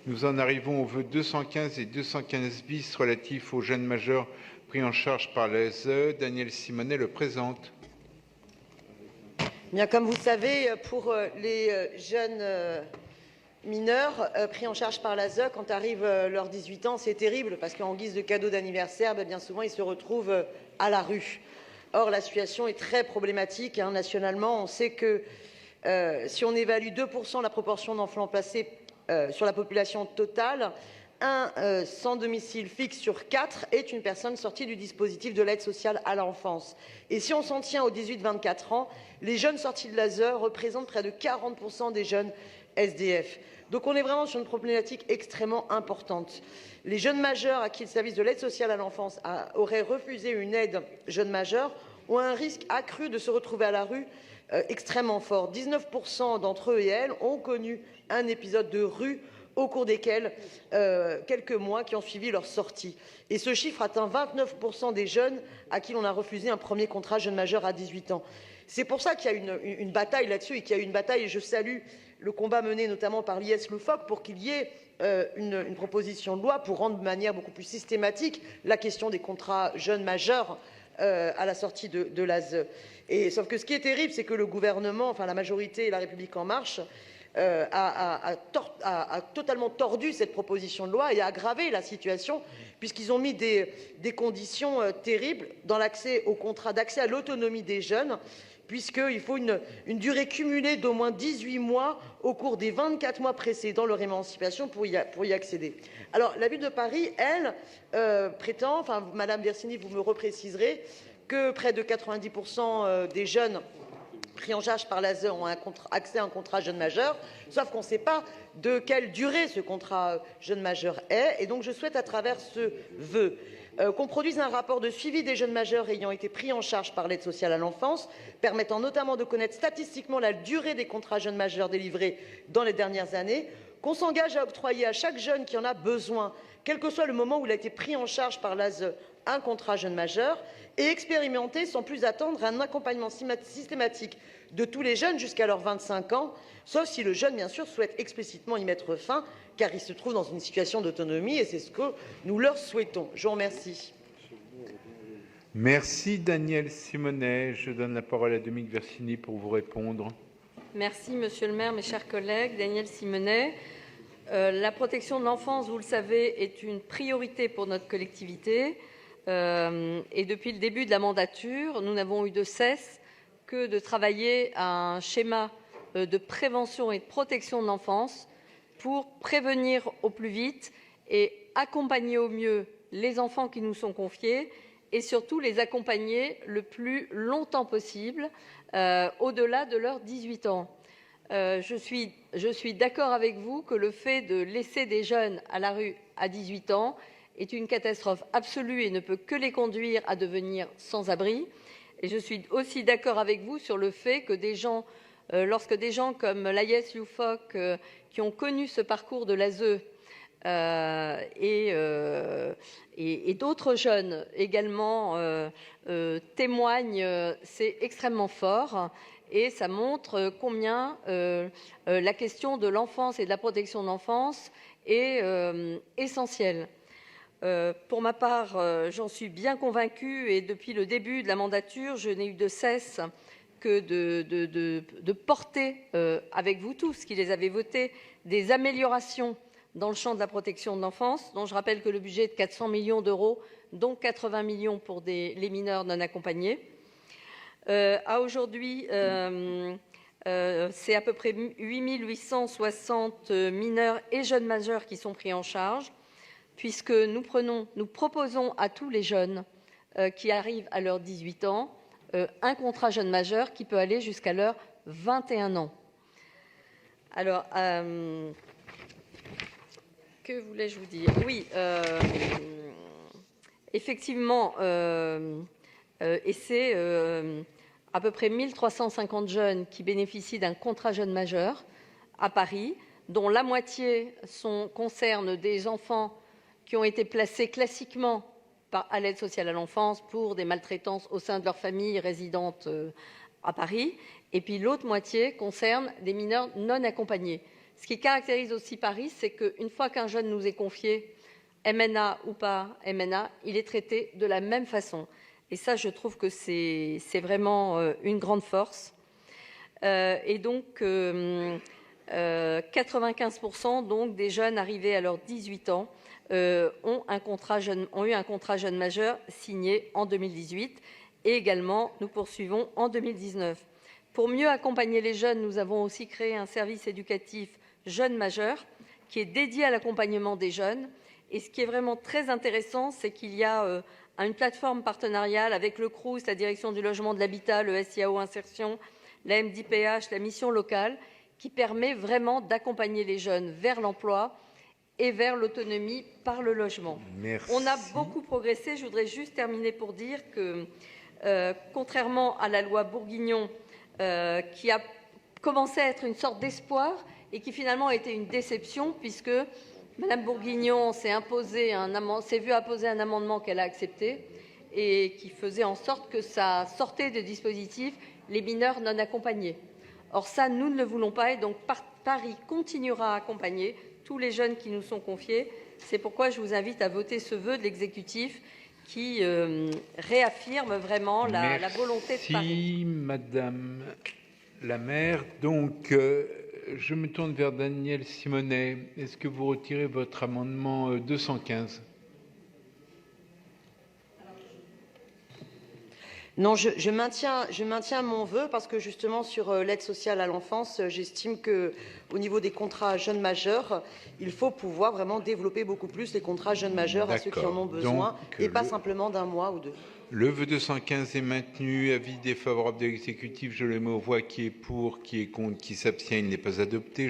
Nous en arrivons aux vœux 215 et 215 bis relatifs aux jeunes majeurs pris en charge par l'ASE. Daniel Simonet le présente. Bien, comme vous le savez, pour les jeunes mineurs pris en charge par l'ASE, quand arrivent leurs 18 ans, c'est terrible parce qu'en guise de cadeau d'anniversaire, bien souvent, ils se retrouvent à la rue. Or, la situation est très problématique. Nationalement, on sait que si on évalue 2% la proportion d'enfants placés sur la population totale, un sans domicile fixe sur 4 est une personne sortie du dispositif de l'aide sociale à l'enfance. Et si on s'en tient aux 18-24 ans, les jeunes sortis de l'ASE représentent près de 40% des jeunes SDF. Donc on est vraiment sur une problématique extrêmement importante. Les jeunes majeurs à qui le service de l'aide sociale à l'enfance aurait refusé une aide jeune majeur ont un risque accru de se retrouver à la rue extrêmement fort. 19% d'entre eux et elles ont connu un épisode de rue au cours desquels quelques mois qui ont suivi leur sortie. Et ce chiffre atteint 29% des jeunes à qui l'on a refusé un premier contrat jeune majeur à 18 ans. C'est pour ça qu'il y a une bataille là-dessus et qu'il y a une bataille, et je salue le combat mené notamment par l'IS Loufoque pour qu'il y ait une proposition de loi pour rendre de manière beaucoup plus systématique la question des contrats jeunes majeurs à la sortie de l'ASE. Sauf que ce qui est terrible, c'est que le gouvernement, enfin la majorité et la République en marche, a totalement tordu cette proposition de loi et a aggravé la situation puisqu'ils ont mis des conditions terribles dans l'accès au contrat d'accès à l'autonomie des jeunes, puisqu'il faut une durée cumulée d'au moins 18 mois au cours des 24 mois précédant leur émancipation pour y accéder. Alors la ville de Paris, elle, prétend, enfin Madame Versini, vous me repréciserez, que près de 90% des jeunes pris en charge par l'ASE ont accès à un contrat jeune majeur, sauf qu'on ne sait pas de quelle durée ce contrat jeune majeur est. Et donc je souhaite à travers ce vœu qu'on produise un rapport de suivi des jeunes majeurs ayant été pris en charge par l'aide sociale à l'enfance, permettant notamment de connaître statistiquement la durée des contrats jeunes majeurs délivrés dans les dernières années, qu'on s'engage à octroyer à chaque jeune qui en a besoin, quel que soit le moment où il a été pris en charge par l'ASE, un contrat jeune majeur, et expérimenter sans plus attendre un accompagnement systématique de tous les jeunes jusqu'à leurs 25 ans, sauf si le jeune, bien sûr, souhaite explicitement y mettre fin, car il se trouve dans une situation d'autonomie, et c'est ce que nous leur souhaitons. Je vous remercie. Merci Daniel Simonet. Je donne la parole à Dominique Versini pour vous répondre. Merci Monsieur le maire, mes chers collègues. Daniel Simonet. La protection de l'enfance, vous le savez, est une priorité pour notre collectivité. Et depuis le début de la mandature, nous n'avons eu de cesse que de travailler à un schéma de prévention et de protection de l'enfance pour prévenir au plus vite et accompagner au mieux les enfants qui nous sont confiés et surtout les accompagner le plus longtemps possible, au-delà de leurs 18 ans. Je suis d'accord avec vous que le fait de laisser des jeunes à la rue à 18 ans est une catastrophe absolue et ne peut que les conduire à devenir sans-abri. Et je suis aussi d'accord avec vous sur le fait que lorsque des gens comme l'AIS Loufoque, qui ont connu ce parcours de l'ASE et d'autres jeunes également témoignent, c'est extrêmement fort. Et ça montre combien la question de l'enfance et de la protection de l'enfance est essentielle. Pour ma part, j'en suis bien convaincue et depuis le début de la mandature, je n'ai eu de cesse que de porter avec vous tous, qui les avez votés, des améliorations dans le champ de la protection de l'enfance, dont je rappelle que le budget est de 400 millions d'euros, dont 80 millions pour les mineurs non accompagnés. À aujourd'hui, c'est à peu près 8 860 mineurs et jeunes majeurs qui sont pris en charge, puisque nous proposons à tous les jeunes qui arrivent à leurs 18 ans un contrat jeune majeur qui peut aller jusqu'à leurs 21 ans. Alors, que voulais-je vous dire? Oui, effectivement, et c'est à peu près 1350 jeunes qui bénéficient d'un contrat jeune majeur à Paris, dont la moitié concerne des enfants qui ont été placés classiquement à l'aide sociale à l'enfance pour des maltraitances au sein de leur famille résidente à Paris. Et puis l'autre moitié concerne des mineurs non accompagnés. Ce qui caractérise aussi Paris, c'est qu'une fois qu'un jeune nous est confié, MNA ou pas MNA, il est traité de la même façon. Et ça, je trouve que c'est vraiment une grande force. Et donc, 95% donc, des jeunes arrivés à leurs 18 ans ont eu un contrat jeune majeur signé en 2018. Et également, nous poursuivons en 2019. Pour mieux accompagner les jeunes, nous avons aussi créé un service éducatif jeunes majeurs qui est dédié à l'accompagnement des jeunes. Et ce qui est vraiment très intéressant, c'est qu'il y a une plateforme partenariale avec le Crous, la Direction du logement de l'habitat, le SIAO Insertion, la MDPH, la mission locale, qui permet vraiment d'accompagner les jeunes vers l'emploi et vers l'autonomie par le logement. Merci. On a beaucoup progressé. Je voudrais juste terminer pour dire que, contrairement à la loi Bourguignon, qui a commencé à être une sorte d'espoir et qui finalement a été une déception, puisque Madame Bourguignon s'est vue imposer un amendement qu'elle a accepté et qui faisait en sorte que ça sortait des dispositifs les mineurs non accompagnés. Or ça, nous ne le voulons pas et donc Paris continuera à accompagner tous les jeunes qui nous sont confiés. C'est pourquoi je vous invite à voter ce vœu de l'exécutif qui réaffirme vraiment la volonté de Paris. Merci, Madame la maire. Donc, je me tourne vers Daniel Simonet. Est-ce que vous retirez votre amendement 215 ? Non, je maintiens mon vœu parce que justement sur l'aide sociale à l'enfance, j'estime qu'au niveau des contrats jeunes majeurs, il faut pouvoir vraiment développer beaucoup plus les contrats jeunes majeurs à ceux qui en ont besoin. Donc, et pas simplement d'un mois ou deux. Le vœu 215 est maintenu. Avis défavorable de l'exécutif. Je le mets aux voix. Qui est pour, qui est contre, qui s'abstient. Il n'est pas adopté.